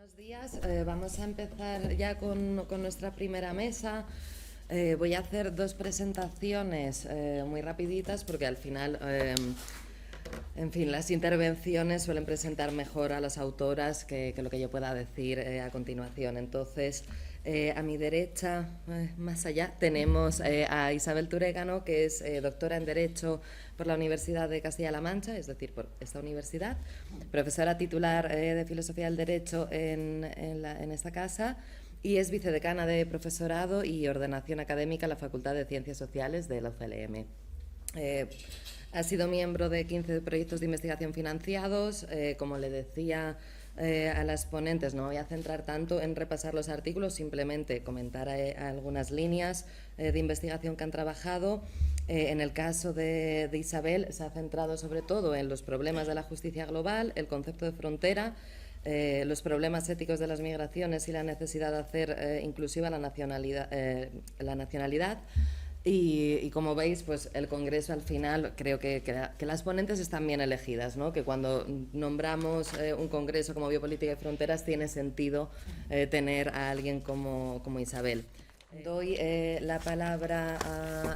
Buenos días. Vamos a empezar ya con nuestra primera mesa. Voy a hacer dos presentaciones muy rapiditas porque al final, en fin, las intervenciones suelen presentar mejor a las autoras que lo que yo pueda decir a continuación. Entonces, a mi derecha, más allá, tenemos a Isabel Turégano, que es doctora en Derecho por la Universidad de Castilla-La Mancha, es decir, por esta universidad, profesora titular de Filosofía del Derecho en esta casa y es vicedecana de Profesorado y Ordenación Académica en la Facultad de Ciencias Sociales de la UCLM. Ha sido miembro de 15 proyectos de investigación financiados, como le decía a las ponentes, no voy a centrar tanto en repasar los artículos, simplemente comentar algunas líneas de investigación que han trabajado. En el caso de Isabel se ha centrado sobre todo en los problemas de la justicia global, el concepto de frontera, los problemas éticos de las migraciones y la necesidad de hacer inclusiva la nacionalidad. Y como veis, pues el Congreso al final creo que las ponentes están bien elegidas, ¿no? Que cuando nombramos un Congreso como Biopolítica y Fronteras tiene sentido tener a alguien como Isabel. Doy la palabra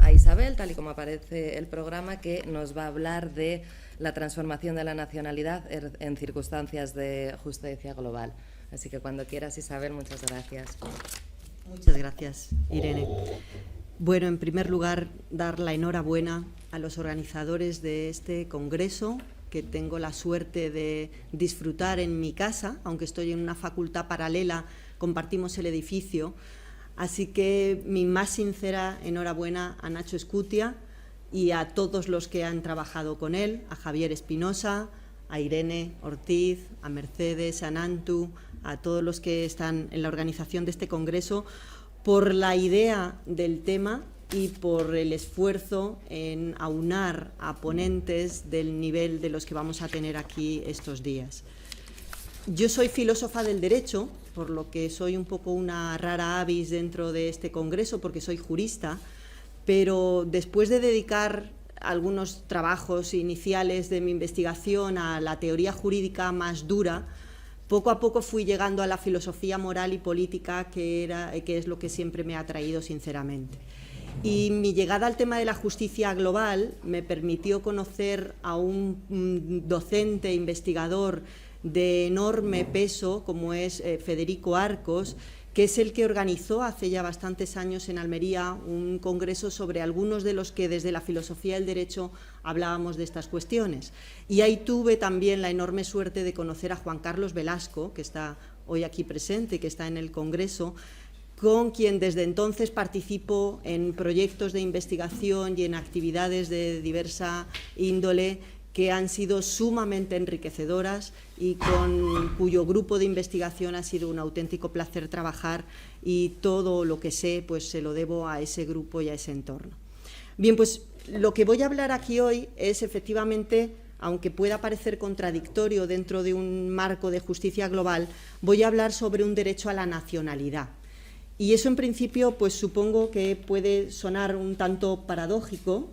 a Isabel, tal y como aparece el programa, que nos va a hablar de la transformación de la nacionalidad en circunstancias de justicia global. Así que cuando quieras, Isabel, muchas gracias. Muchas gracias, Irene. Bueno, en primer lugar, dar la enhorabuena a los organizadores de este congreso, que tengo la suerte de disfrutar en mi casa, aunque estoy en una facultad paralela, compartimos el edificio. Así que mi más sincera enhorabuena a Nacho Escutia y a todos los que han trabajado con él, a Javier Espinosa, a Irene Ortiz, a Mercedes, a Nantu, a todos los que están en la organización de este congreso, por la idea del tema y por el esfuerzo en aunar a ponentes del nivel de los que vamos a tener aquí estos días. Yo soy filósofa del derecho, por lo que soy un poco una rara avis dentro de este congreso, porque soy jurista, pero después de dedicar algunos trabajos iniciales de mi investigación a la teoría jurídica más dura, poco a poco fui llegando a la filosofía moral y política, que es lo que siempre me ha atraído sinceramente. Y mi llegada al tema de la justicia global me permitió conocer a un docente, investigador de enorme peso, como es Federico Arcos, que es el que organizó hace ya bastantes años en Almería un congreso sobre algunos de los que desde la filosofía del derecho hablábamos de estas cuestiones. Y ahí tuve también la enorme suerte de conocer a Juan Carlos Velasco, que está hoy aquí presente, que está en el congreso, con quien desde entonces participo en proyectos de investigación y en actividades de diversa índole que han sido sumamente enriquecedoras y con cuyo grupo de investigación ha sido un auténtico placer trabajar, y todo lo que sé pues se lo debo a ese grupo y a ese entorno. Bien, pues lo que voy a hablar aquí hoy es efectivamente, aunque pueda parecer contradictorio dentro de un marco de justicia global, voy a hablar sobre un derecho a la nacionalidad. Y eso en principio pues supongo que puede sonar un tanto paradójico.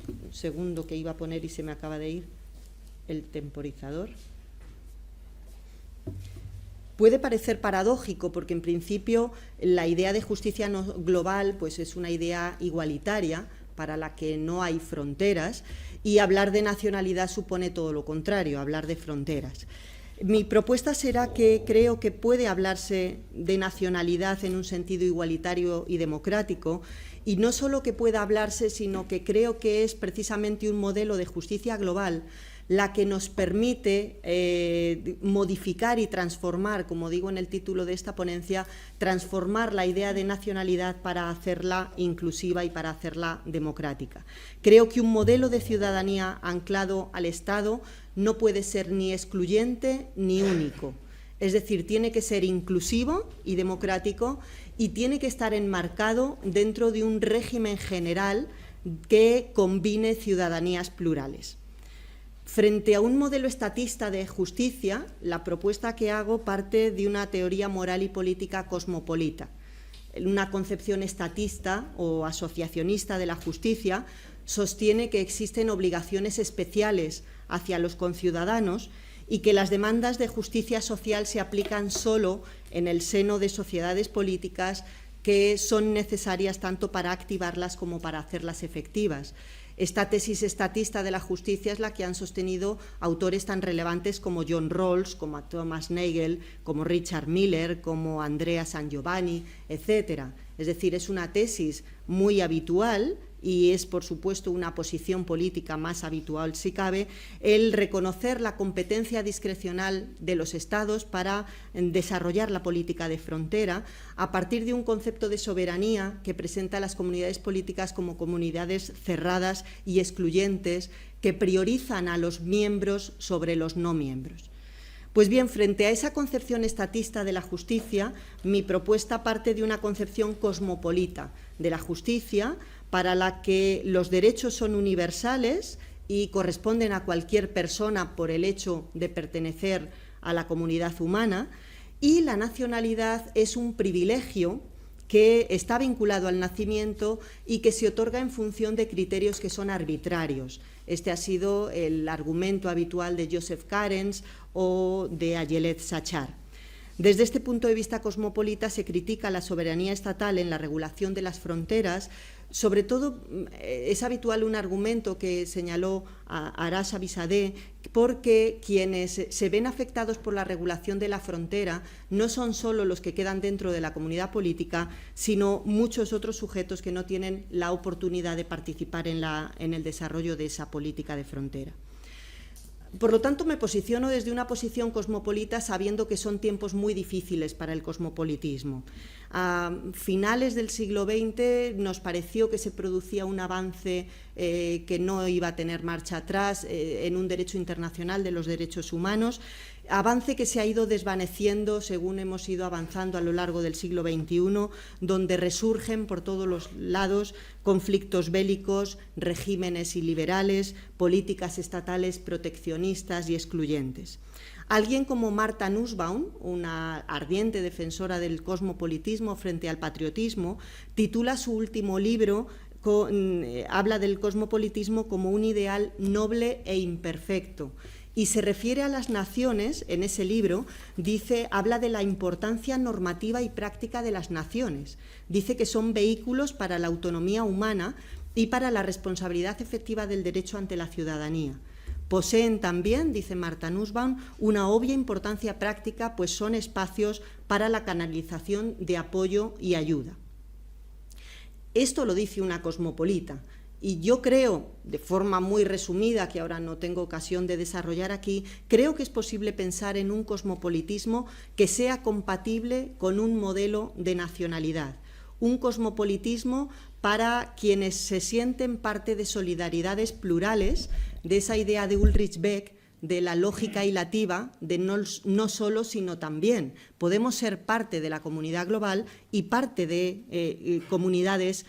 Un segundo que iba a poner y se me acaba de ir el temporizador. Puede parecer paradójico porque en principio la idea de justicia global pues es una idea igualitaria para la que no hay fronteras, y hablar de nacionalidad supone todo lo contrario, hablar de fronteras. Mi propuesta será que creo que puede hablarse de nacionalidad en un sentido igualitario y democrático, y no solo que pueda hablarse, sino que creo que es precisamente un modelo de justicia global la que nos permite modificar y transformar, como digo en el título de esta ponencia, transformar la idea de nacionalidad para hacerla inclusiva y para hacerla democrática. Creo que un modelo de ciudadanía anclado al Estado no puede ser ni excluyente ni único. Es decir, tiene que ser inclusivo y democrático, y tiene que estar enmarcado dentro de un régimen general que combine ciudadanías plurales. Frente a un modelo estatista de justicia, la propuesta que hago parte de una teoría moral y política cosmopolita. Una concepción estatista o asociacionista de la justicia sostiene que existen obligaciones especiales hacia los conciudadanos y que las demandas de justicia social se aplican solo en el seno de sociedades políticas que son necesarias tanto para activarlas como para hacerlas efectivas. Esta tesis estatista de la justicia es la que han sostenido autores tan relevantes como John Rawls, como Thomas Nagel, como Richard Miller, como Andrea San Giovanni, etc. Es decir, es una tesis muy habitual y es, por supuesto, una posición política más habitual, si cabe, el reconocer la competencia discrecional de los Estados para desarrollar la política de frontera a partir de un concepto de soberanía que presenta a las comunidades políticas como comunidades cerradas y excluyentes que priorizan a los miembros sobre los no miembros. Pues bien, frente a esa concepción estatista de la justicia, mi propuesta parte de una concepción cosmopolita de la justicia, para la que los derechos son universales y corresponden a cualquier persona por el hecho de pertenecer a la comunidad humana, y la nacionalidad es un privilegio que está vinculado al nacimiento y que se otorga en función de criterios que son arbitrarios. Este ha sido el argumento habitual de Joseph Carens o de Ayelet Sachar. Desde este punto de vista cosmopolita se critica la soberanía estatal en la regulación de las fronteras. Sobre todo es habitual un argumento que señaló Arash Abizadeh, porque quienes se ven afectados por la regulación de la frontera no son solo los que quedan dentro de la comunidad política, sino muchos otros sujetos que no tienen la oportunidad de participar en el desarrollo de esa política de frontera. Por lo tanto, me posiciono desde una posición cosmopolita sabiendo que son tiempos muy difíciles para el cosmopolitismo. A finales del siglo XX nos pareció que se producía un avance que no iba a tener marcha atrás en un derecho internacional de los derechos humanos, avance que se ha ido desvaneciendo según hemos ido avanzando a lo largo del siglo XXI, donde resurgen por todos los lados conflictos bélicos, regímenes iliberales, políticas estatales proteccionistas y excluyentes. Alguien como Martha Nussbaum, una ardiente defensora del cosmopolitismo frente al patriotismo, titula su último libro, habla del cosmopolitismo como un ideal noble e imperfecto. Y se refiere a las naciones, en ese libro, habla de la importancia normativa y práctica de las naciones. Dice que son vehículos para la autonomía humana y para la responsabilidad efectiva del derecho ante la ciudadanía. Poseen también, dice Martha Nussbaum, una obvia importancia práctica, pues son espacios para la canalización de apoyo y ayuda. Esto lo dice una cosmopolita. Y yo creo, de forma muy resumida, que ahora no tengo ocasión de desarrollar aquí, creo que es posible pensar en un cosmopolitismo que sea compatible con un modelo de nacionalidad. Un cosmopolitismo para quienes se sienten parte de solidaridades plurales, de esa idea de Ulrich Beck, de la lógica hilativa, de no solo, sino también. Podemos ser parte de la comunidad global y parte de comunidades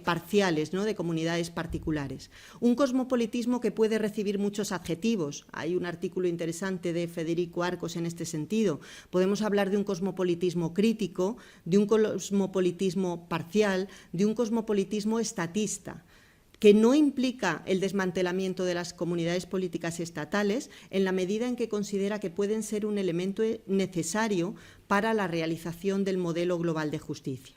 parciales, ¿no?, de comunidades particulares. Un cosmopolitismo que puede recibir muchos adjetivos. Hay un artículo interesante de Federico Arcos en este sentido. Podemos hablar de un cosmopolitismo crítico, de un cosmopolitismo parcial, de un cosmopolitismo estatista, que no implica el desmantelamiento de las comunidades políticas estatales en la medida en que considera que pueden ser un elemento necesario para la realización del modelo global de justicia.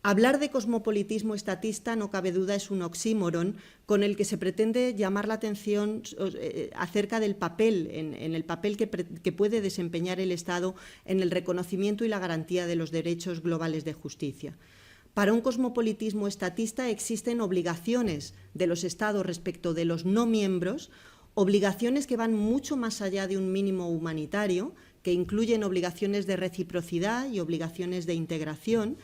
Hablar de cosmopolitismo estatista, no cabe duda, es un oxímoron con el que se pretende llamar la atención acerca del papel, en el papel que puede desempeñar el Estado en el reconocimiento y la garantía de los derechos globales de justicia. Para un cosmopolitismo estatista existen obligaciones de los Estados respecto de los no miembros, obligaciones que van mucho más allá de un mínimo humanitario, que incluyen obligaciones de reciprocidad y obligaciones de integración,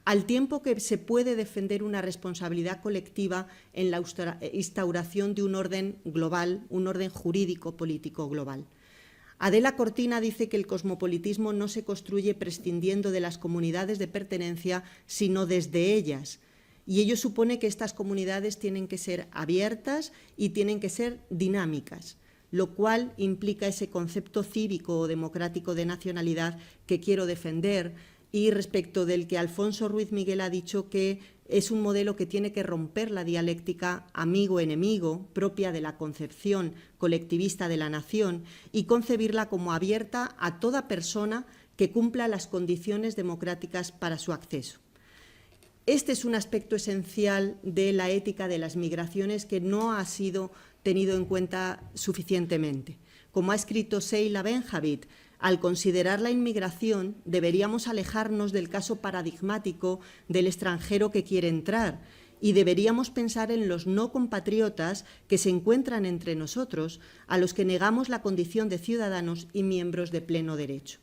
al tiempo que se puede defender una responsabilidad colectiva en la instauración de un orden global, un orden jurídico-político global. Adela Cortina dice que el cosmopolitismo no se construye prescindiendo de las comunidades de pertenencia, sino desde ellas. Y ello supone que estas comunidades tienen que ser abiertas y tienen que ser dinámicas, lo cual implica ese concepto cívico o democrático de nacionalidad que quiero defender y respecto del que Alfonso Ruiz Miguel ha dicho que es un modelo que tiene que romper la dialéctica amigo-enemigo propia de la concepción colectivista de la nación y concebirla como abierta a toda persona que cumpla las condiciones democráticas para su acceso. Este es un aspecto esencial de la ética de las migraciones que no ha sido tenido en cuenta suficientemente. Como ha escrito Sheila Benjavid, al considerar la inmigración deberíamos alejarnos del caso paradigmático del extranjero que quiere entrar y deberíamos pensar en los no compatriotas que se encuentran entre nosotros, a los que negamos la condición de ciudadanos y miembros de pleno derecho.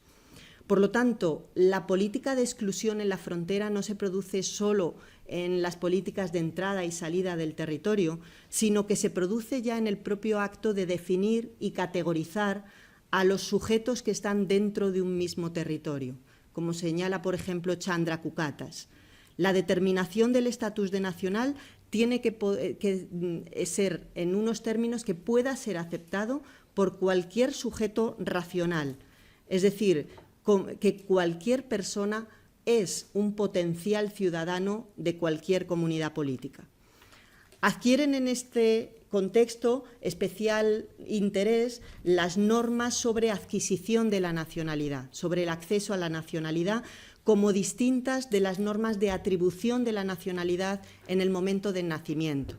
Por lo tanto, la política de exclusión en la frontera no se produce solo en las políticas de entrada y salida del territorio, sino que se produce ya en el propio acto de definir y categorizar a los sujetos que están dentro de un mismo territorio, como señala, por ejemplo, Chandra Kukatas. La determinación del estatus de nacional tiene que ser en unos términos que pueda ser aceptado por cualquier sujeto racional, es decir, que cualquier persona es un potencial ciudadano de cualquier comunidad política. Adquieren en este contexto especial interés las normas sobre adquisición de la nacionalidad, sobre el acceso a la nacionalidad, como distintas de las normas de atribución de la nacionalidad en el momento del nacimiento.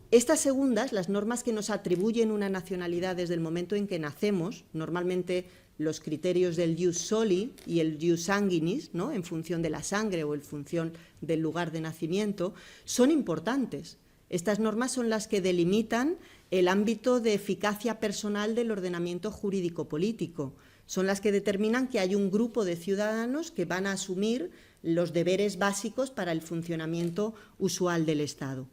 Estas segundas, las normas que nos atribuyen una nacionalidad desde el momento en que nacemos, normalmente los criterios del jus soli y el jus sanguinis, ¿no?, en función de la sangre o en función del lugar de nacimiento, son importantes. Estas normas son las que delimitan el ámbito de eficacia personal del ordenamiento jurídico-político. Son las que determinan que hay un grupo de ciudadanos que van a asumir los deberes básicos para el funcionamiento usual del Estado.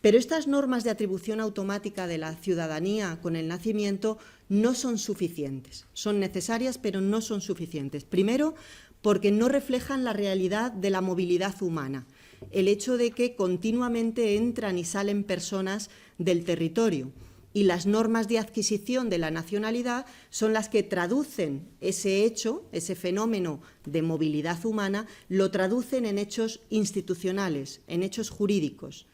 Pero estas normas de atribución automática de la ciudadanía con el nacimiento no son suficientes. Son necesarias, pero no son suficientes. Primero, porque no reflejan la realidad de la movilidad humana, el hecho de que continuamente entran y salen personas del territorio. Y las normas de adquisición de la nacionalidad son las que traducen ese hecho, ese fenómeno de movilidad humana, lo traducen en hechos institucionales, en hechos jurídicos.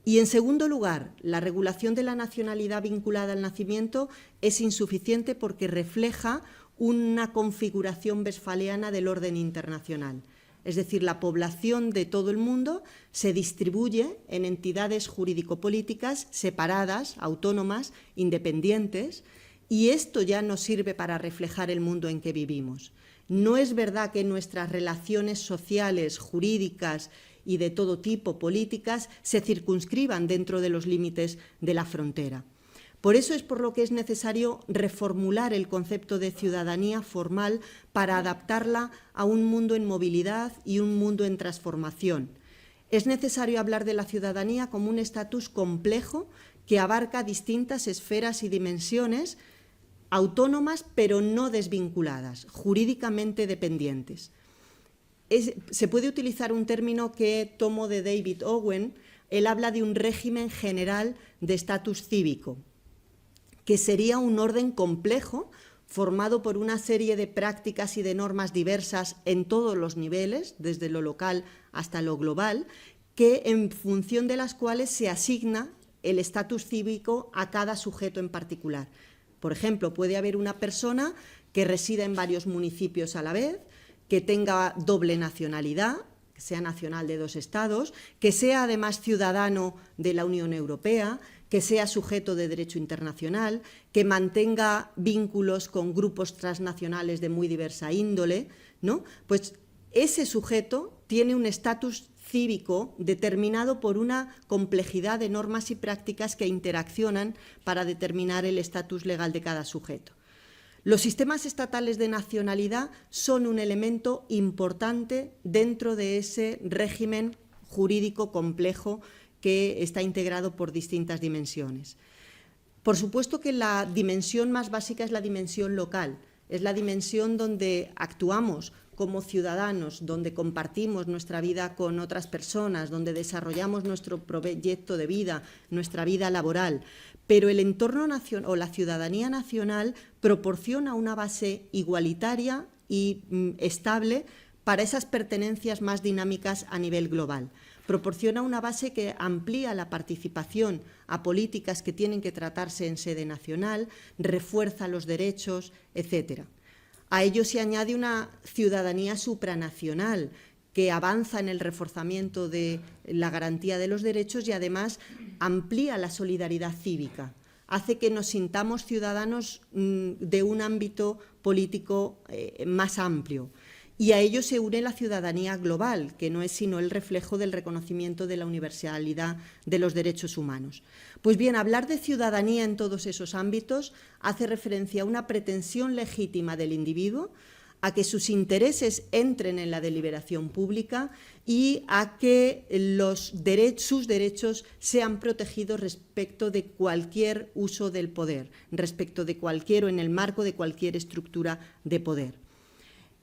Y, en segundo lugar, la regulación de la nacionalidad vinculada al nacimiento es insuficiente porque refleja una configuración westfaliana del orden internacional. Es decir, la población de todo el mundo se distribuye en entidades jurídico-políticas separadas, autónomas, independientes, y esto ya no sirve para reflejar el mundo en que vivimos. No es verdad que nuestras relaciones sociales, jurídicas y de todo tipo, políticas, se circunscriban dentro de los límites de la frontera. Por eso es por lo que es necesario reformular el concepto de ciudadanía formal para adaptarla a un mundo en movilidad y un mundo en transformación. Es necesario hablar de la ciudadanía como un estatus complejo que abarca distintas esferas y dimensiones autónomas pero no desvinculadas, jurídicamente dependientes. Se puede utilizar un término que tomo de David Owen. Él habla de un régimen general de estatus cívico, que sería un orden complejo formado por una serie de prácticas y de normas diversas en todos los niveles, desde lo local hasta lo global, que en función de las cuales se asigna el estatus cívico a cada sujeto en particular. Por ejemplo, puede haber una persona que resida en varios municipios a la vez, que tenga doble nacionalidad, que sea nacional de dos estados, que sea además ciudadano de la Unión Europea, que sea sujeto de derecho internacional, que mantenga vínculos con grupos transnacionales de muy diversa índole, ¿no? Pues ese sujeto tiene un estatus cívico determinado por una complejidad de normas y prácticas que interaccionan para determinar el estatus legal de cada sujeto. Los sistemas estatales de nacionalidad son un elemento importante dentro de ese régimen jurídico complejo que está integrado por distintas dimensiones. Por supuesto que la dimensión más básica es la dimensión local, es la dimensión donde actuamos como ciudadanos, donde compartimos nuestra vida con otras personas, donde desarrollamos nuestro proyecto de vida, nuestra vida laboral. Pero el entorno nacional o la ciudadanía nacional proporciona una base igualitaria y estable para esas pertenencias más dinámicas a nivel global. Proporciona una base que amplía la participación a políticas que tienen que tratarse en sede nacional, refuerza los derechos, etc. A ello se añade una ciudadanía supranacional que avanza en el reforzamiento de la garantía de los derechos y además amplía la solidaridad cívica. Hace que nos sintamos ciudadanos de un ámbito político más amplio. Y a ello se une la ciudadanía global, que no es sino el reflejo del reconocimiento de la universalidad de los derechos humanos. Pues bien, hablar de ciudadanía en todos esos ámbitos hace referencia a una pretensión legítima del individuo, a que sus intereses entren en la deliberación pública y a que sus derechos sean protegidos respecto de cualquier uso del poder, respecto de cualquier o en el marco de cualquier estructura de poder.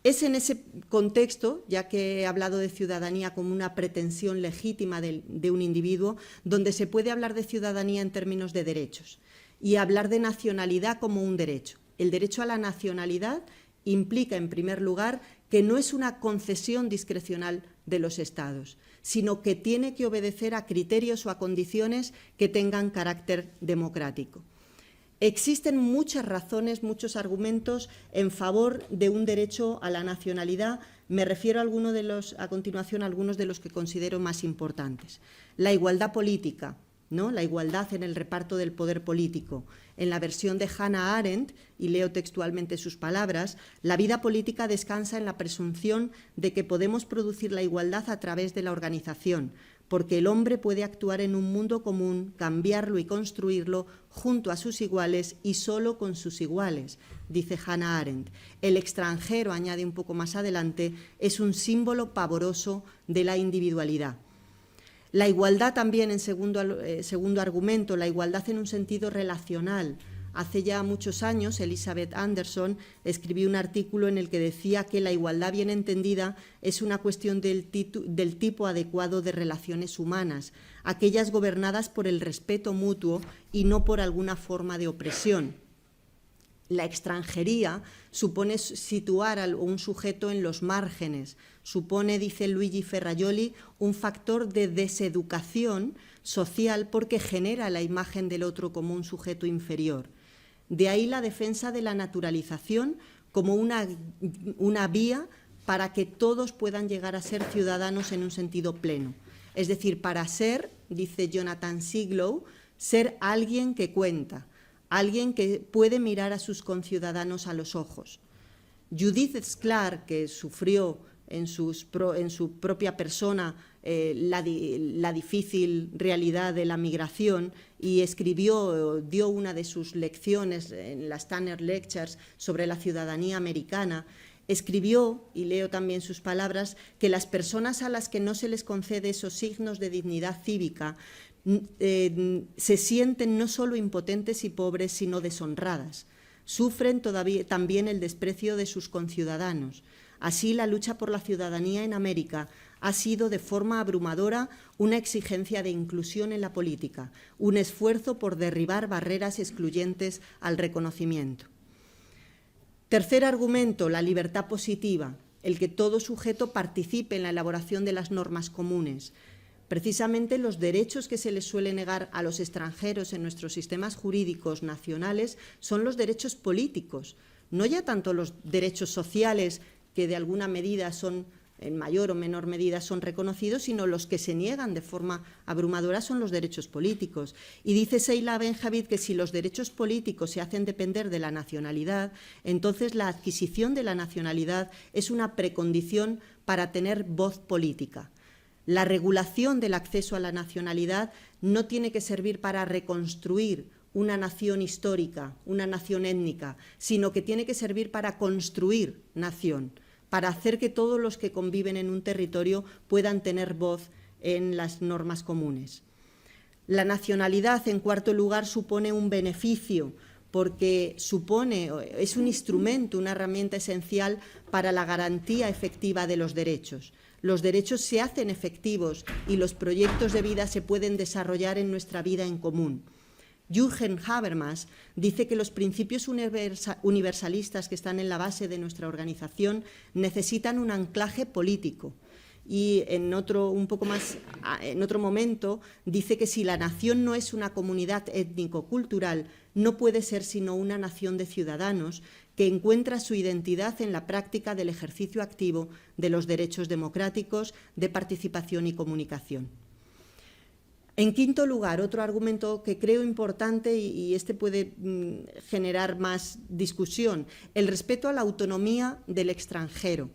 Es en ese contexto, ya que he hablado de ciudadanía como una pretensión legítima de un individuo, donde se puede hablar de ciudadanía en términos de derechos y hablar de nacionalidad como un derecho. El derecho a la nacionalidad implica, en primer lugar, que no es una concesión discrecional de los Estados, sino que tiene que obedecer a criterios o a condiciones que tengan carácter democrático. Existen muchas razones, muchos argumentos en favor de un derecho a la nacionalidad. Me refiero a continuación a algunos de los que considero más importantes. La igualdad política, ¿no? La igualdad en el reparto del poder político. En la versión de Hannah Arendt, y leo textualmente sus palabras, la vida política descansa en la presunción de que podemos producir la igualdad a través de la organización, porque el hombre puede actuar en un mundo común, cambiarlo y construirlo junto a sus iguales y solo con sus iguales, dice Hannah Arendt. El extranjero, añade un poco más adelante, es un símbolo pavoroso de la individualidad. La igualdad también, en segundo argumento, la igualdad en un sentido relacional. Hace ya muchos años, Elizabeth Anderson escribió un artículo en el que decía que la igualdad bien entendida es una cuestión del tipo adecuado de relaciones humanas, aquellas gobernadas por el respeto mutuo y no por alguna forma de opresión. La extranjería supone situar a un sujeto en los márgenes, supone, dice Luigi Ferrajoli, un factor de deseducación social porque genera la imagen del otro como un sujeto inferior. De ahí la defensa de la naturalización como una vía para que todos puedan llegar a ser ciudadanos en un sentido pleno. Es decir, para ser, dice Jonathan Siglow, ser alguien que cuenta, alguien que puede mirar a sus conciudadanos a los ojos. Judith Sklar, que sufrió en su propia persona la difícil realidad de la migración y dio una de sus lecciones en las Tanner Lectures sobre la ciudadanía americana, escribió, y leo también sus palabras, que las personas a las que no se les concede esos signos de dignidad cívica se sienten no solo impotentes y pobres, sino deshonradas. Sufren también el desprecio de sus conciudadanos. Así, la lucha por la ciudadanía en América ha sido de forma abrumadora una exigencia de inclusión en la política, un esfuerzo por derribar barreras excluyentes al reconocimiento. Tercer argumento, la libertad positiva, el que todo sujeto participe en la elaboración de las normas comunes. Precisamente los derechos que se les suele negar a los extranjeros en nuestros sistemas jurídicos nacionales son los derechos políticos, no ya tanto los derechos sociales que de alguna medida son, en mayor o menor medida, son reconocidos, sino los que se niegan de forma abrumadora son los derechos políticos. Y dice Sheila Benjavid que si los derechos políticos se hacen depender de la nacionalidad, entonces la adquisición de la nacionalidad es una precondición para tener voz política. La regulación del acceso a la nacionalidad no tiene que servir para reconstruir una nación histórica, una nación étnica, sino que tiene que servir para construir nación, para hacer que todos los que conviven en un territorio puedan tener voz en las normas comunes. La nacionalidad, en cuarto lugar, supone un beneficio porque es un instrumento, una herramienta esencial para la garantía efectiva de los derechos. Los derechos se hacen efectivos y los proyectos de vida se pueden desarrollar en nuestra vida en común. Jürgen Habermas dice que los principios universalistas que están en la base de nuestra organización necesitan un anclaje político. Y en otro momento dice que si la nación no es una comunidad étnico-cultural, no puede ser sino una nación de ciudadanos que encuentra su identidad en la práctica del ejercicio activo de los derechos democráticos, de participación y comunicación. En quinto lugar, otro argumento que creo importante, y este puede generar más discusión, el respeto a la autonomía del extranjero.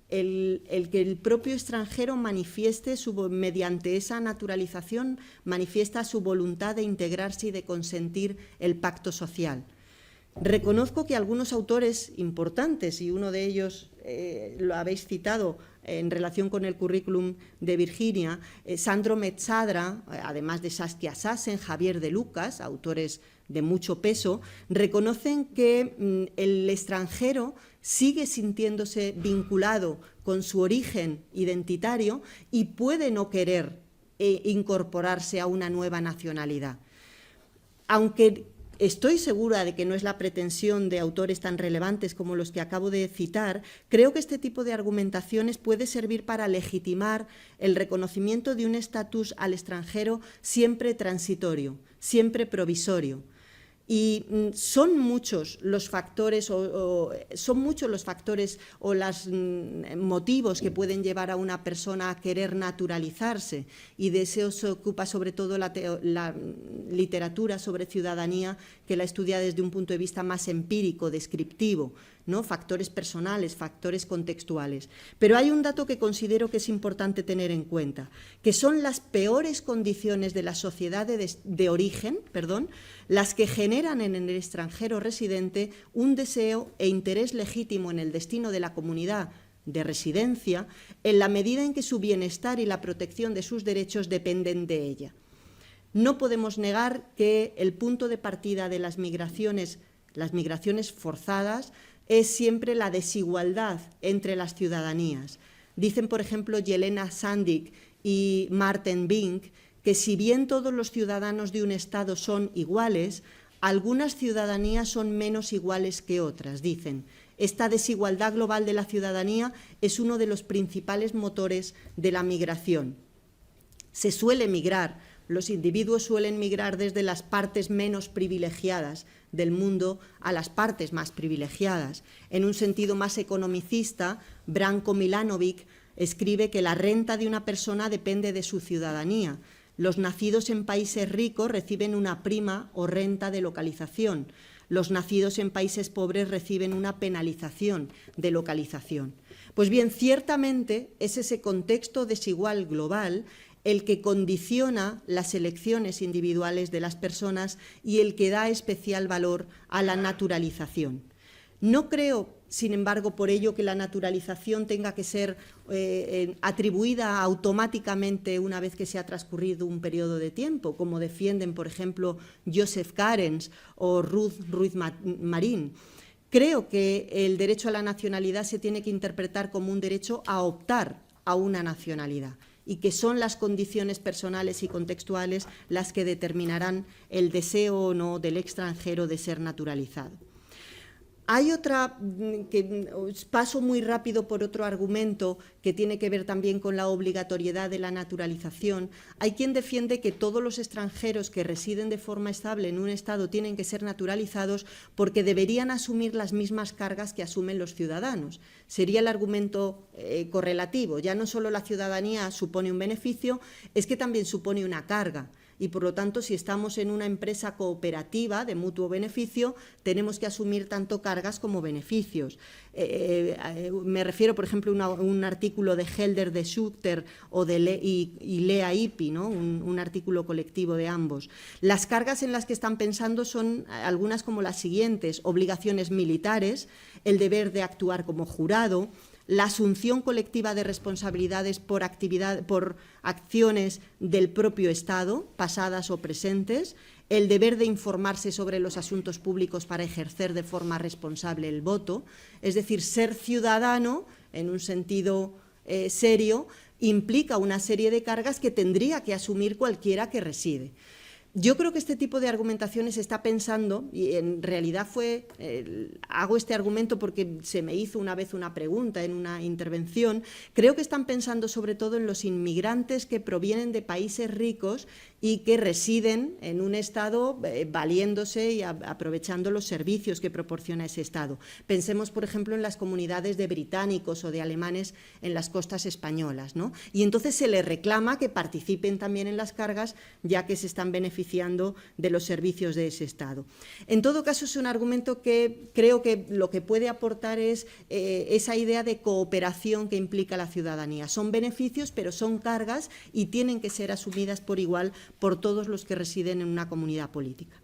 El que el propio extranjero manifieste mediante esa naturalización, manifiesta su voluntad de integrarse y de consentir el pacto social. Reconozco que algunos autores importantes, y uno de ellos lo habéis citado en relación con el currículum de Virginia, Sandro Mezzadra, además de Saskia Sassen, Javier de Lucas, autores de mucho peso, reconocen que el extranjero sigue sintiéndose vinculado con su origen identitario y puede no querer incorporarse a una nueva nacionalidad. Aunque estoy segura de que no es la pretensión de autores tan relevantes como los que acabo de citar, creo que este tipo de argumentaciones puede servir para legitimar el reconocimiento de un estatus al extranjero siempre transitorio, siempre provisorio. Y son muchos los factores o los motivos que pueden llevar a una persona a querer naturalizarse, y de eso se ocupa sobre todo la literatura sobre ciudadanía, que la estudia desde un punto de vista más empírico, descriptivo, ¿no? Factores personales, factores contextuales. Pero hay un dato que considero que es importante tener en cuenta, que son las peores condiciones de la sociedad de origen, las que generan en el extranjero residente un deseo e interés legítimo en el destino de la comunidad de residencia, en la medida en que su bienestar y la protección de sus derechos dependen de ella. No podemos negar que el punto de partida de las migraciones forzadas, es siempre la desigualdad entre las ciudadanías. Dicen, por ejemplo, Jelena Sandik y Martin Bink, que si bien todos los ciudadanos de un Estado son iguales, algunas ciudadanías son menos iguales que otras. Dicen, esta desigualdad global de la ciudadanía es uno de los principales motores de la migración. Se suele migrar, los individuos suelen migrar desde las partes menos privilegiadas del mundo a las partes más privilegiadas. En un sentido más economicista, Branko Milanovic escribe que la renta de una persona depende de su ciudadanía. Los nacidos en países ricos reciben una prima o renta de localización. Los nacidos en países pobres reciben una penalización de localización. Pues bien, ciertamente es ese contexto desigual global el que condiciona las elecciones individuales de las personas y el que da especial valor a la naturalización. No creo, sin embargo, por ello que la naturalización tenga que ser atribuida automáticamente una vez que se ha transcurrido un periodo de tiempo, como defienden, por ejemplo, Joseph Carens o Ruth Marín. Creo que el derecho a la nacionalidad se tiene que interpretar como un derecho a optar a una nacionalidad, y que son las condiciones personales y contextuales las que determinarán el deseo o no del extranjero de ser naturalizado. Hay otra, que paso muy rápido por otro argumento que tiene que ver también con la obligatoriedad de la naturalización. Hay quien defiende que todos los extranjeros que residen de forma estable en un Estado tienen que ser naturalizados porque deberían asumir las mismas cargas que asumen los ciudadanos. Sería el argumento correlativo. Ya no solo la ciudadanía supone un beneficio, es que también supone una carga. Y, por lo tanto, si estamos en una empresa cooperativa de mutuo beneficio, tenemos que asumir tanto cargas como beneficios. Me refiero, por ejemplo, a un artículo de Helder de Schutter y Lea Ypi, ¿no? un artículo colectivo de ambos. Las cargas en las que están pensando son algunas como las siguientes: obligaciones militares, el deber de actuar como jurado, la asunción colectiva de responsabilidades por acciones del propio Estado, pasadas o presentes, el deber de informarse sobre los asuntos públicos para ejercer de forma responsable el voto. Es decir, ser ciudadano, en un sentido serio, implica una serie de cargas que tendría que asumir cualquiera que reside. Yo creo que este tipo de argumentaciones se está pensando, y en realidad hago este argumento porque se me hizo una vez una pregunta en una intervención, creo que están pensando sobre todo en los inmigrantes que provienen de países ricos y que residen en un Estado valiéndose y aprovechando los servicios que proporciona ese Estado. Pensemos, por ejemplo, en las comunidades de británicos o de alemanes en las costas españolas, ¿no? Y entonces se les reclama que participen también en las cargas, ya que se están beneficiando de los servicios de ese Estado. En todo caso, es un argumento que creo que lo que puede aportar es esa idea de cooperación que implica la ciudadanía. Son beneficios, pero son cargas y tienen que ser asumidas por igual por todos los que residen en una comunidad política.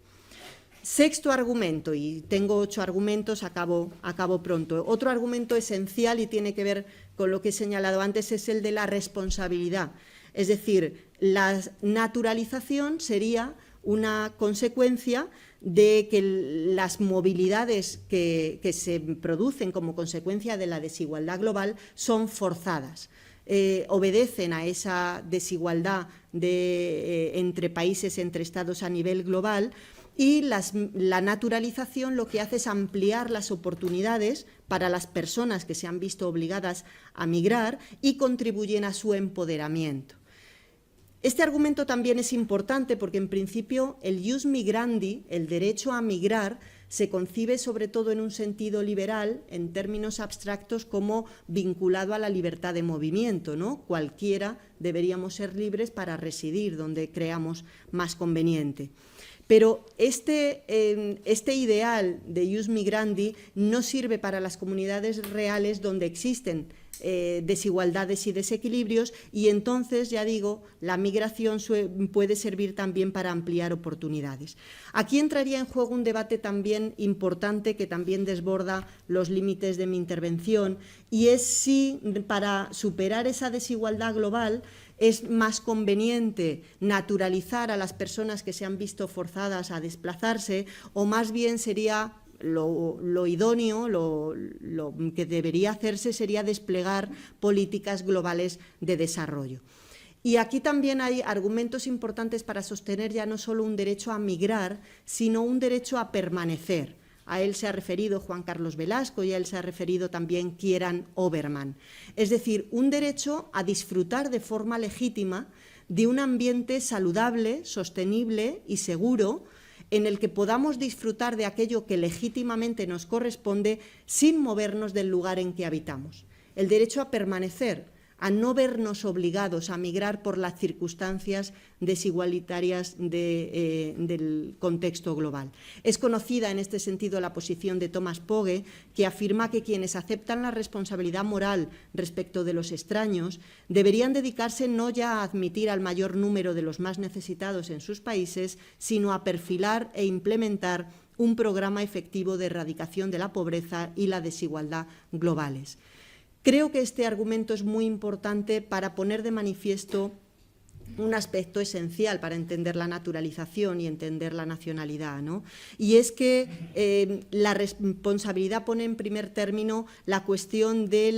Sexto argumento, y tengo 8 argumentos, acabo pronto. Otro argumento esencial y tiene que ver con lo que he señalado antes es el de la responsabilidad. Es decir, la naturalización sería una consecuencia de que las movilidades que se producen como consecuencia de la desigualdad global son forzadas. Obedecen a esa desigualdad entre países, entre estados a nivel global, y la naturalización lo que hace es ampliar las oportunidades para las personas que se han visto obligadas a migrar y contribuyen a su empoderamiento. Este argumento también es importante porque, en principio, el ius migrandi, el derecho a migrar, se concibe sobre todo en un sentido liberal, en términos abstractos, como vinculado a la libertad de movimiento, ¿no? Cualquiera deberíamos ser libres para residir donde creamos más conveniente. Pero este ideal de ius migrandi no sirve para las comunidades reales donde existen desigualdades y desequilibrios, y entonces, ya digo, la migración puede servir también para ampliar oportunidades. Aquí entraría en juego un debate también importante que también desborda los límites de mi intervención, y es si para superar esa desigualdad global es más conveniente naturalizar a las personas que se han visto forzadas a desplazarse, o más bien sería lo idóneo, lo que debería hacerse sería desplegar políticas globales de desarrollo. Y aquí también hay argumentos importantes para sostener ya no solo un derecho a migrar, sino un derecho a permanecer. A él se ha referido Juan Carlos Velasco y a él se ha referido también Kieran Oberman. Es decir, un derecho a disfrutar de forma legítima de un ambiente saludable, sostenible y seguro, en el que podamos disfrutar de aquello que legítimamente nos corresponde sin movernos del lugar en que habitamos. El derecho a permanecer, a no vernos obligados a migrar por las circunstancias desigualitarias del contexto global. Es conocida en este sentido la posición de Thomas Pogge, que afirma que quienes aceptan la responsabilidad moral respecto de los extraños deberían dedicarse no ya a admitir al mayor número de los más necesitados en sus países, sino a perfilar e implementar un programa efectivo de erradicación de la pobreza y la desigualdad globales. Creo que este argumento es muy importante para poner de manifiesto un aspecto esencial para entender la naturalización y entender la nacionalidad, ¿no? Y es que la responsabilidad pone en primer término la cuestión de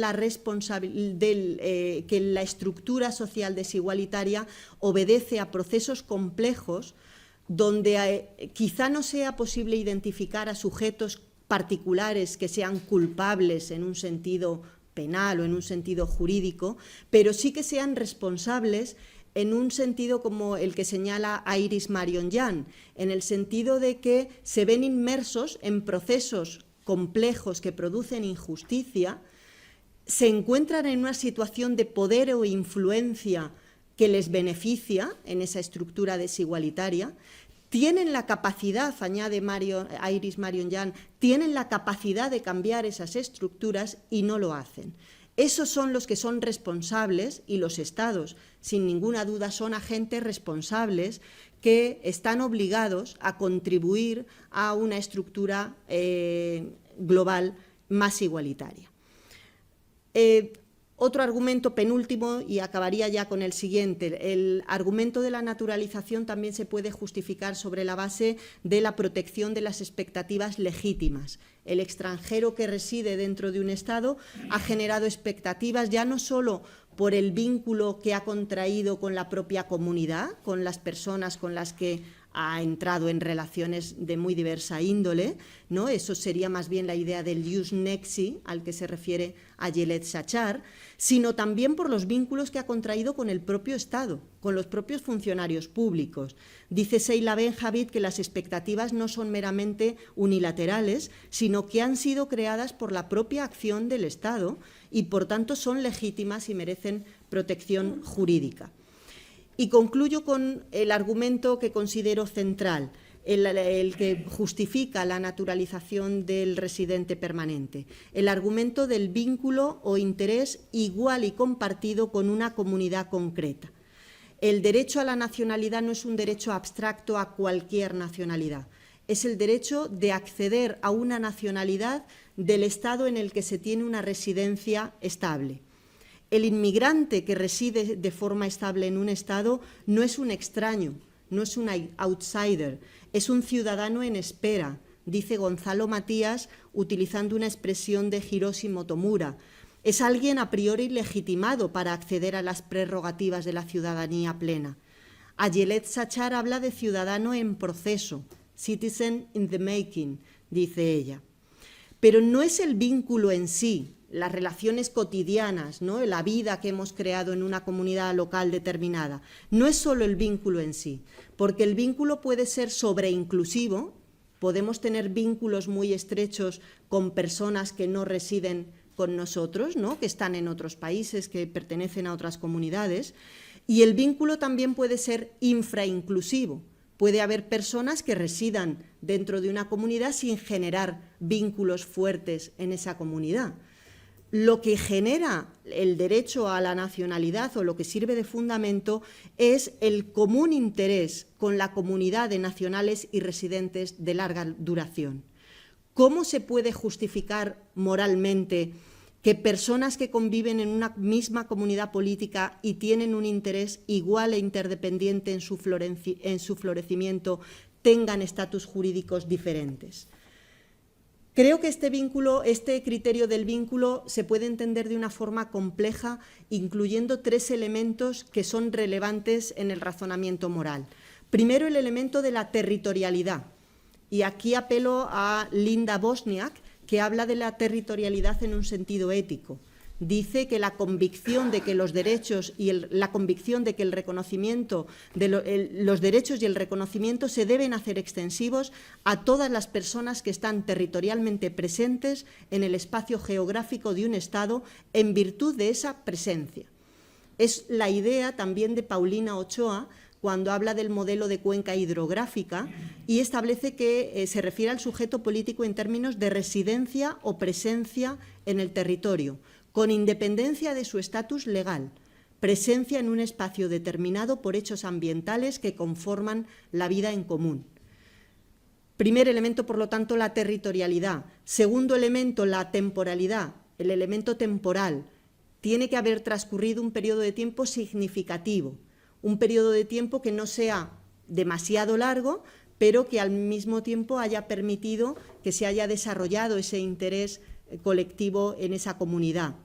que la estructura social desigualitaria obedece a procesos complejos donde quizá no sea posible identificar a sujetos particulares que sean culpables en un sentido penal o en un sentido jurídico, pero sí que sean responsables en un sentido como el que señala Iris Marion-Jan, en el sentido de que se ven inmersos en procesos complejos que producen injusticia, se encuentran en una situación de poder o influencia que les beneficia en esa estructura desigualitaria, tienen la capacidad, añade Iris Marion-Jan, tienen la capacidad de cambiar esas estructuras y no lo hacen. Esos son los que son responsables, y los estados, sin ninguna duda, son agentes responsables que están obligados a contribuir a una estructura global más igualitaria. Otro argumento penúltimo, y acabaría ya con el siguiente, el argumento de la naturalización también se puede justificar sobre la base de la protección de las expectativas legítimas. El extranjero que reside dentro de un Estado ha generado expectativas ya no solo por el vínculo que ha contraído con la propia comunidad, con las personas con las que ha entrado en relaciones de muy diversa índole, ¿no? Eso sería más bien la idea del jus nexi al que se refiere Ayelet Shachar, sino también por los vínculos que ha contraído con el propio Estado, con los propios funcionarios públicos. Dice Seila Benjavid que las expectativas no son meramente unilaterales, sino que han sido creadas por la propia acción del Estado y, por tanto, son legítimas y merecen protección jurídica. Y concluyo con el argumento que considero central, el que justifica la naturalización del residente permanente, el argumento del vínculo o interés igual y compartido con una comunidad concreta. El derecho a la nacionalidad no es un derecho abstracto a cualquier nacionalidad, es el derecho de acceder a una nacionalidad del Estado en el que se tiene una residencia estable. El inmigrante que reside de forma estable en un Estado no es un extraño, no es un outsider, es un ciudadano en espera, dice Gonzalo Matías utilizando una expresión de Hiroshi Motomura. Es alguien a priori legitimado para acceder a las prerrogativas de la ciudadanía plena. Ayelet Shachar habla de ciudadano en proceso, citizen in the making, dice ella. Pero no es el vínculo en sí, las relaciones cotidianas, ¿no? La vida que hemos creado en una comunidad local determinada. No es solo el vínculo en sí, porque el vínculo puede ser sobreinclusivo, podemos tener vínculos muy estrechos con personas que no residen con nosotros, ¿no? Que están en otros países, que pertenecen a otras comunidades, y el vínculo también puede ser infrainclusivo. Puede haber personas que residan dentro de una comunidad sin generar vínculos fuertes en esa comunidad. Lo que genera el derecho a la nacionalidad o lo que sirve de fundamento es el común interés con la comunidad de nacionales y residentes de larga duración. ¿Cómo se puede justificar moralmente que personas que conviven en una misma comunidad política y tienen un interés igual e interdependiente en su florecimiento tengan estatus jurídicos diferentes? Creo que este criterio del vínculo se puede entender de una forma compleja, incluyendo 3 elementos que son relevantes en el razonamiento moral. Primero, el elemento de la territorialidad. Y aquí apelo a Linda Bosniak, que habla de la territorialidad en un sentido ético. Dice que la convicción de que los derechos y el reconocimiento de los derechos y el reconocimiento se deben hacer extensivos a todas las personas que están territorialmente presentes en el espacio geográfico de un Estado en virtud de esa presencia. Es la idea también de Paulina Ochoa cuando habla del modelo de cuenca hidrográfica y establece que se refiere al sujeto político en términos de residencia o presencia en el territorio, con independencia de su estatus legal, presencia en un espacio determinado por hechos ambientales que conforman la vida en común. Primer elemento, por lo tanto, la territorialidad. Segundo elemento, la temporalidad, el elemento temporal. Tiene que haber transcurrido un periodo de tiempo significativo, un periodo de tiempo que no sea demasiado largo, pero que al mismo tiempo haya permitido que se haya desarrollado ese interés colectivo en esa comunidad.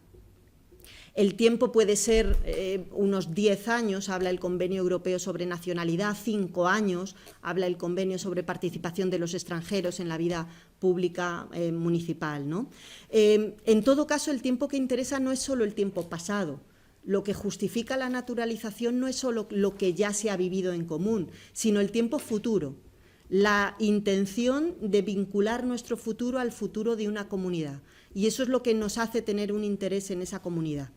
El tiempo puede ser unos 10 años, habla el Convenio Europeo sobre Nacionalidad, 5 años, habla el Convenio sobre Participación de los Extranjeros en la vida pública municipal, ¿no? En todo caso, el tiempo que interesa no es solo el tiempo pasado. Lo que justifica la naturalización no es solo lo que ya se ha vivido en común, sino el tiempo futuro, la intención de vincular nuestro futuro al futuro de una comunidad. Y eso es lo que nos hace tener un interés en esa comunidad.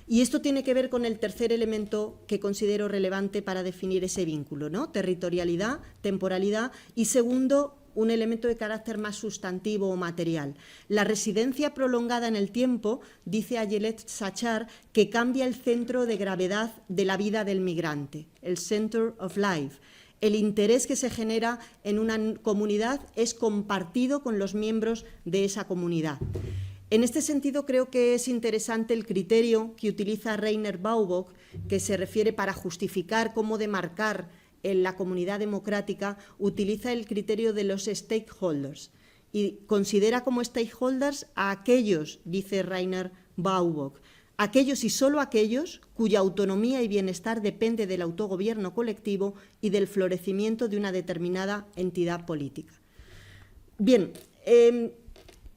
Y esto tiene que ver con el tercer elemento que considero relevante para definir ese vínculo, ¿no? Territorialidad, temporalidad y, segundo, un elemento de carácter más sustantivo o material. La residencia prolongada en el tiempo, dice Ayelet Shachar, que cambia el centro de gravedad de la vida del migrante, el center of life. El interés que se genera en una comunidad es compartido con los miembros de esa comunidad. En este sentido, creo que es interesante el criterio que utiliza Rainer Baubock, que se refiere para justificar cómo demarcar en la comunidad democrática, utiliza el criterio de los stakeholders y considera como stakeholders a aquellos, dice Rainer Baubock, aquellos y solo aquellos cuya autonomía y bienestar depende del autogobierno colectivo y del florecimiento de una determinada entidad política. Bien,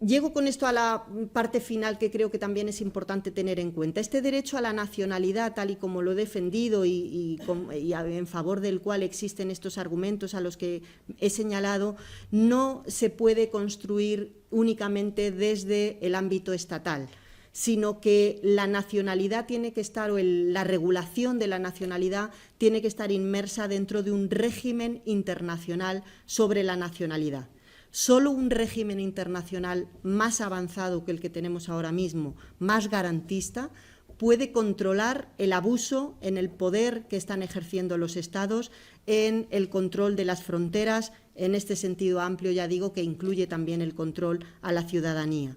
llego con esto a la parte final que creo que también es importante tener en cuenta. Este derecho a la nacionalidad, tal y como lo he defendido y en favor del cual existen estos argumentos a los que he señalado, no se puede construir únicamente desde el ámbito estatal, sino que la nacionalidad tiene que estar, o la regulación de la nacionalidad tiene que estar inmersa dentro de un régimen internacional sobre la nacionalidad. Solo un régimen internacional más avanzado que el que tenemos ahora mismo, más garantista, puede controlar el abuso en el poder que están ejerciendo los Estados, en el control de las fronteras, en este sentido amplio, ya digo, que incluye también el control a la ciudadanía.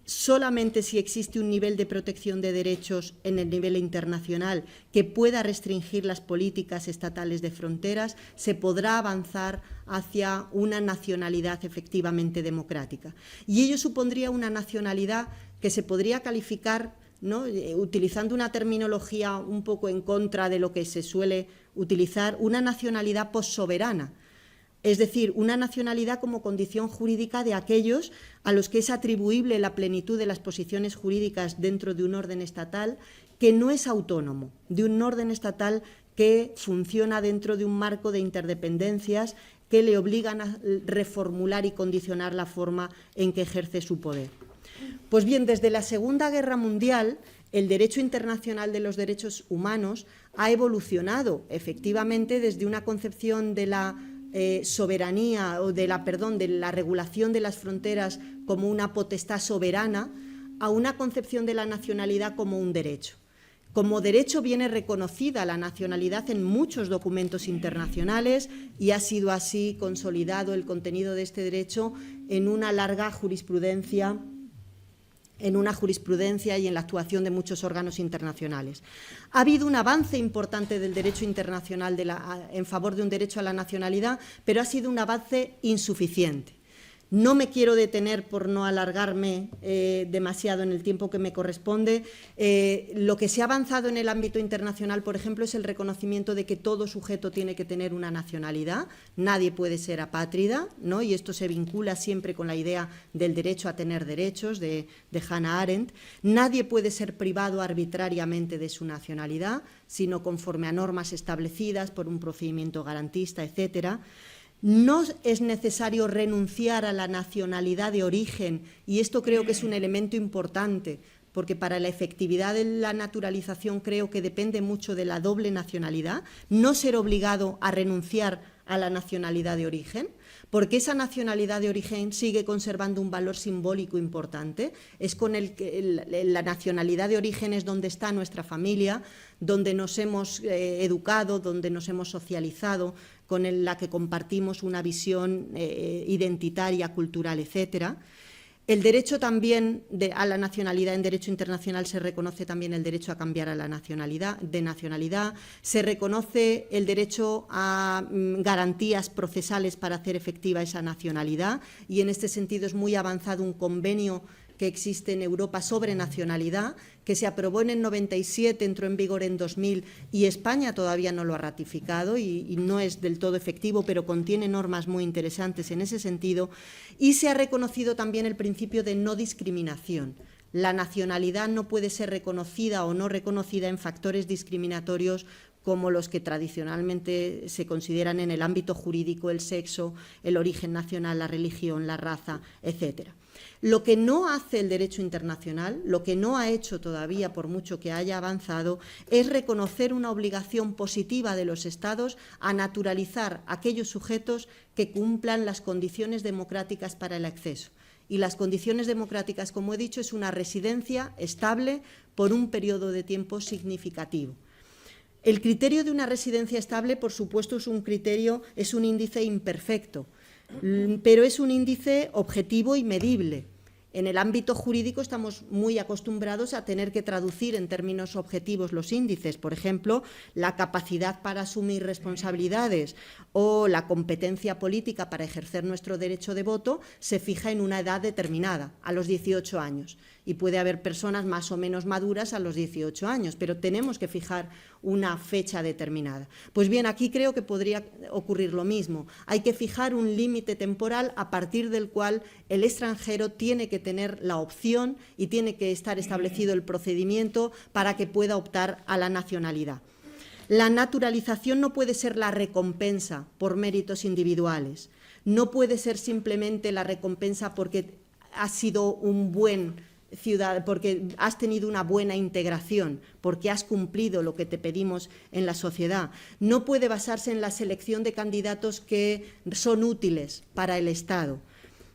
Solamente si existe un nivel de protección de derechos en el nivel internacional que pueda restringir las políticas estatales de fronteras, se podrá avanzar hacia una nacionalidad efectivamente democrática. Y ello supondría una nacionalidad que se podría calificar, ¿no?, utilizando una terminología un poco en contra de lo que se suele utilizar, una nacionalidad postsoberana. Es decir, una nacionalidad como condición jurídica de aquellos a los que es atribuible la plenitud de las posiciones jurídicas dentro de un orden estatal que no es autónomo, de un orden estatal que funciona dentro de un marco de interdependencias que le obligan a reformular y condicionar la forma en que ejerce su poder. Pues bien, desde la Segunda Guerra Mundial, el derecho internacional de los derechos humanos ha evolucionado efectivamente desde una concepción de la soberanía o de la regulación de las fronteras como una potestad soberana a una concepción de la nacionalidad como un derecho. Como derecho viene reconocida la nacionalidad en muchos documentos internacionales y ha sido así consolidado el contenido de este derecho en una larga jurisprudencia y en la actuación de muchos órganos internacionales. Ha habido un avance importante del derecho internacional en favor de un derecho a la nacionalidad, pero ha sido un avance insuficiente. No me quiero detener, por no alargarme demasiado en el tiempo que me corresponde. Lo que se ha avanzado en el ámbito internacional, por ejemplo, es el reconocimiento de que todo sujeto tiene que tener una nacionalidad. Nadie puede ser apátrida, ¿no? Y esto se vincula siempre con la idea del derecho a tener derechos de Hannah Arendt. Nadie puede ser privado arbitrariamente de su nacionalidad, sino conforme a normas establecidas por un procedimiento garantista, etcétera. No es necesario renunciar a la nacionalidad de origen, y esto creo que es un elemento importante, porque para la efectividad de la naturalización creo que depende mucho de la doble nacionalidad, no ser obligado a renunciar a la nacionalidad de origen, porque esa nacionalidad de origen sigue conservando un valor simbólico importante. Es con la nacionalidad de origen es donde está nuestra familia, donde nos hemos educado, donde nos hemos socializado, con la que compartimos una visión identitaria, cultural, etcétera. El derecho también a la nacionalidad en derecho internacional se reconoce también el derecho a cambiar a la nacionalidad, se reconoce el derecho a garantías procesales para hacer efectiva esa nacionalidad, y en este sentido es muy avanzado un convenio que existe en Europa sobre nacionalidad, que se aprobó en el 97, entró en vigor en 2000 y España todavía no lo ha ratificado y no es del todo efectivo, pero contiene normas muy interesantes en ese sentido, y se ha reconocido también el principio de no discriminación. La nacionalidad no puede ser reconocida o no reconocida en factores discriminatorios como los que tradicionalmente se consideran en el ámbito jurídico: el sexo, el origen nacional, la religión, la raza, etcétera. Lo que no hace el derecho internacional, lo que no ha hecho todavía, por mucho que haya avanzado, es reconocer una obligación positiva de los Estados a naturalizar aquellos sujetos que cumplan las condiciones democráticas para el acceso. Y las condiciones democráticas, como he dicho, es una residencia estable por un periodo de tiempo significativo. El criterio de una residencia estable, por supuesto, es un índice imperfecto, pero es un índice objetivo y medible. En el ámbito jurídico estamos muy acostumbrados a tener que traducir en términos objetivos los índices, por ejemplo, la capacidad para asumir responsabilidades o la competencia política para ejercer nuestro derecho de voto se fija en una edad determinada, a los 18 años. Y puede haber personas más o menos maduras a los 18 años, pero tenemos que fijar una fecha determinada. Pues bien, aquí creo que podría ocurrir lo mismo. Hay que fijar un límite temporal a partir del cual el extranjero tiene que tener la opción y tiene que estar establecido el procedimiento para que pueda optar a la nacionalidad. La naturalización no puede ser la recompensa por méritos individuales, no puede ser simplemente la recompensa porque has sido un buen ciudad, porque has tenido una buena integración, porque has cumplido lo que te pedimos en la sociedad. No puede basarse en la selección de candidatos que son útiles para el Estado.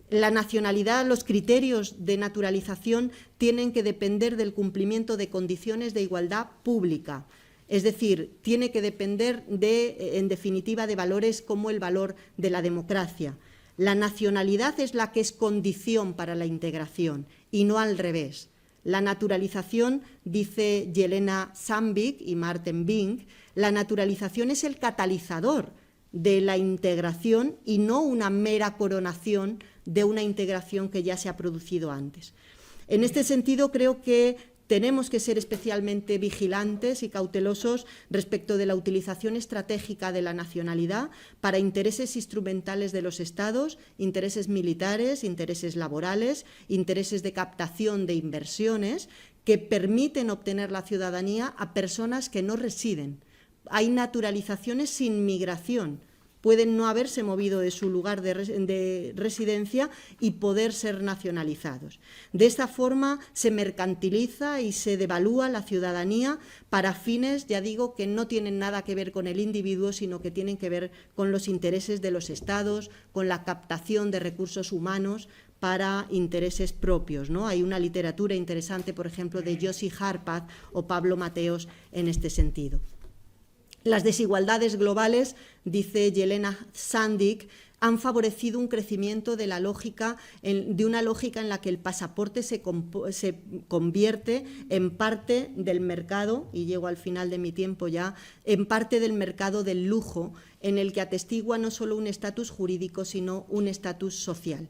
La nacionalidad, los criterios de naturalización tienen que depender del cumplimiento de condiciones de igualdad pública. Es decir, tiene que depender en definitiva, de valores como el valor de la democracia. La nacionalidad es la que es condición para la integración y no al revés. La naturalización, dice Jelena Sandvik y Martin Bing, la naturalización es el catalizador de la integración y no una mera coronación de una integración que ya se ha producido antes. En este sentido, creo que tenemos que ser especialmente vigilantes y cautelosos respecto de la utilización estratégica de la nacionalidad para intereses instrumentales de los Estados, intereses militares, intereses laborales, intereses de captación de inversiones que permiten obtener la ciudadanía a personas que no residen. Hay naturalizaciones sin migración. Pueden no haberse movido de su lugar de residencia y poder ser nacionalizados. De esta forma se mercantiliza y se devalúa la ciudadanía para fines, ya digo, que no tienen nada que ver con el individuo, sino que tienen que ver con los intereses de los Estados, con la captación de recursos humanos para intereses propios, ¿no? Hay una literatura interesante, por ejemplo, de Yossi Harpaz o Pablo Mateos en este sentido. Las desigualdades globales, dice Jelena Sandvik, han favorecido un crecimiento de una lógica en la que el pasaporte se convierte en parte del mercado, y llego al final de mi tiempo ya, en parte del mercado del lujo, en el que atestigua no solo un estatus jurídico, sino un estatus social.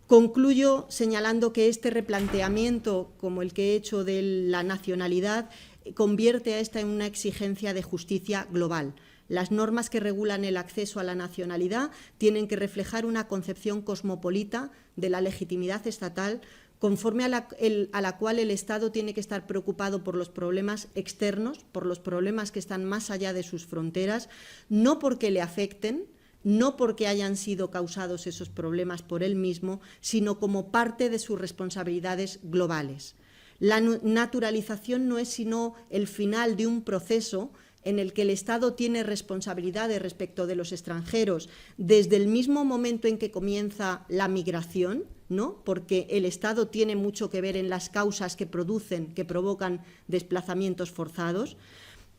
Concluyo señalando que este replanteamiento, como el que he hecho de la nacionalidad, convierte a esta en una exigencia de justicia global. Las normas que regulan el acceso a la nacionalidad tienen que reflejar una concepción cosmopolita de la legitimidad estatal, conforme a la cual el Estado tiene que estar preocupado por los problemas externos, por los problemas que están más allá de sus fronteras, no porque le afecten, no porque hayan sido causados esos problemas por él mismo, sino como parte de sus responsabilidades globales. La naturalización no es sino el final de un proceso en el que el Estado tiene responsabilidades respecto de los extranjeros desde el mismo momento en que comienza la migración, ¿no? Porque el Estado tiene mucho que ver en las causas que provocan desplazamientos forzados.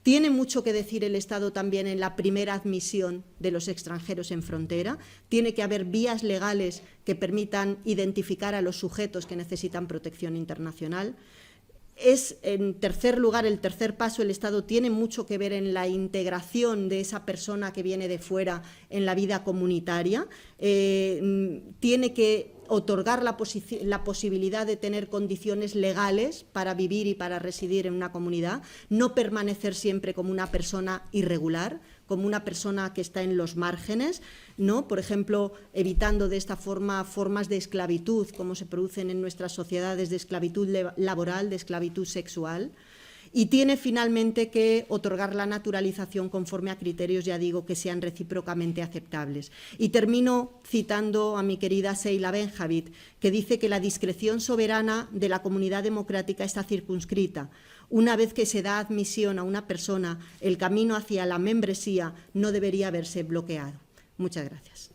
Tiene mucho que decir el Estado también en la primera admisión de los extranjeros en frontera. Tiene que haber vías legales que permitan identificar a los sujetos que necesitan protección internacional. En tercer lugar, el tercer paso, el Estado tiene mucho que ver en la integración de esa persona que viene de fuera en la vida comunitaria. Tiene que otorgar la posibilidad de tener condiciones legales para vivir y para residir en una comunidad, no permanecer siempre como una persona irregular, como una persona que está en los márgenes, ¿no? Por ejemplo, evitando de esta forma formas de esclavitud, como se producen en nuestras sociedades, de esclavitud laboral, de esclavitud sexual. Y tiene finalmente que otorgar la naturalización conforme a criterios, ya digo, que sean recíprocamente aceptables. Y termino citando a mi querida Sheila Benjavid, que dice que la discreción soberana de la comunidad democrática está circunscrita. Una vez que se da admisión a una persona, el camino hacia la membresía no debería haberse bloqueado. Muchas gracias.